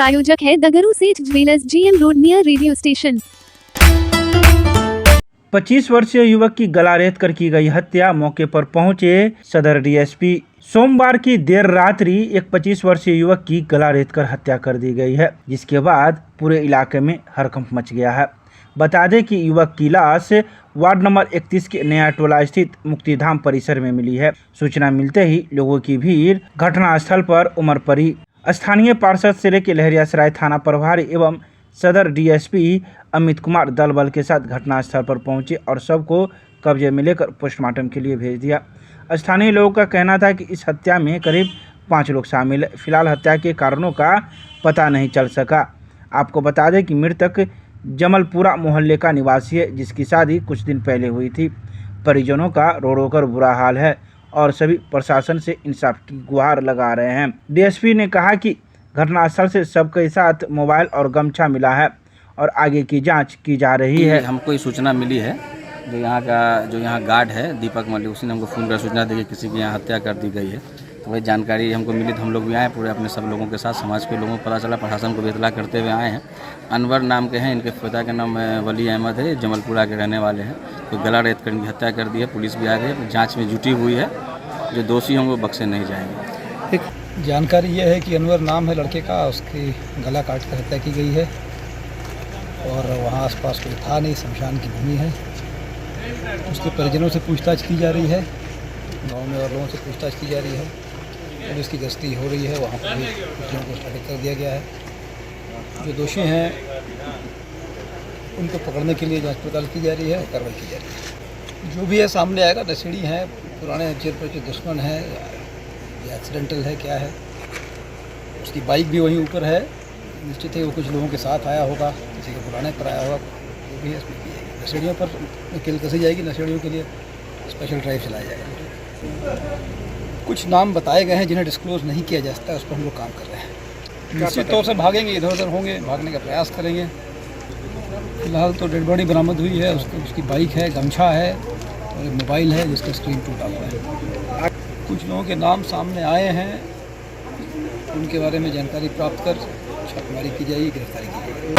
प्रायोजक है द गुरु सेठ jewellers, GM road near radio station. 25 वर्षीय युवक की गला रेत कर की गई हत्या। मौके पर पहुंचे सदर डीएसपी। सोमवार की देर रात्रि एक 25 वर्षीय युवक की गला रेत कर हत्या कर दी गई है, जिसके बाद पूरे इलाके में हड़कंप मच गया है। बता दें कि युवक की लाश वार्ड नंबर 31 के नया टोला स्थित मुक्तिधाम परिसर में मिली है। सूचना मिलते ही लोगों की भीड़ घटनास्थल पर उमड़ पड़ी। स्थानीय पार्षद से लेकर लहरियासराय थाना प्रभारी एवं सदर डीएसपी अमित कुमार दल बल के साथ घटनास्थल पर पहुंचे और शव को कब्जे में लेकर पोस्टमार्टम के लिए भेज दिया। स्थानीय लोगों का कहना था कि इस हत्या में करीब 5 लोग शामिल है। फिलहाल हत्या के कारणों का पता नहीं चल सका। आपको बता दें कि मृतक जमलपुरा मोहल्ले का निवासी है, जिसकी शादी कुछ दिन पहले हुई थी। परिजनों का रो रो कर बुरा हाल है और सभी प्रशासन से इंसाफ की गुहार लगा रहे हैं। डीएसपी ने कहा कि घटनास्थल से सबके साथ मोबाइल और गमछा मिला है और आगे की जांच की जा रही है। हमको ये सूचना मिली है, जो यहाँ गार्ड है दीपक मलिक, उसने हमको फ़ोन कर सूचना दी कि किसी की यहाँ हत्या कर दी गई है। तो वही जानकारी हमको मिली तो हम लोग भी आए, पूरे अपने सब लोगों के साथ, समाज के लोगों को पता चला, प्रशासन को भी इतला करते हुए आए हैं। अनवर नाम के हैं, इनके पिता का नाम वली अहमद है, जमलपुरा के रहने वाले हैं। तो गला रेत कर इनकी हत्या कर दी है। पुलिस भी आ गई है, जाँच में जुटी हुई है। जो दोषी होंगे वो बख्शे नहीं जाएंगे। एक जानकारी ये है कि अनवर नाम है लड़के का, उसकी गला काट कर हत्या की गई है और वहाँ आसपास कोई था नहीं, शमशान की भूमि है। उसके परिजनों से पूछताछ की जा रही है, गांव में और लोगों से पूछताछ की जा रही है। पुलिस की गश्ती हो रही है, वहाँ पर भी कुछ को स्टार्ट कर दिया गया है। जो दोषी हैं उनको पकड़ने के लिए जांच पड़ताल की जा रही है, कार्रवाई की जा रही है। जो भी है सामने आएगा। नशेड़ी हैं, पुराने जेल पर जो दुश्मन है या एक्सीडेंटल है, क्या है। उसकी बाइक भी वहीं ऊपर है, निश्चित है वो कुछ लोगों के साथ आया होगा, किसी के बुलाने पर आया होगा। जो भी है इसमें की जाएगी। नशेड़ियों पर किल कसी जाएगी, नशेड़ियों के लिए स्पेशल ड्राइव चलाया जाएगा। कुछ नाम बताए गए हैं जिन्हें डिस्क्लोज नहीं किया जा सकता, उस पर हम लोग काम कर रहे हैं। निश्चित तौर से भागेंगे, इधर उधर होंगे, भागने का प्रयास करेंगे। फिलहाल तो डेड बॉडी बरामद हुई है, उसकी बाइक है, गमछा है और एक मोबाइल है जिसका स्क्रीन टूटा हुआ है। कुछ लोगों के नाम सामने आए हैं, उनके बारे में जानकारी प्राप्त कर छापेमारी की जाएगी, गिरफ्तारी की जाएगी।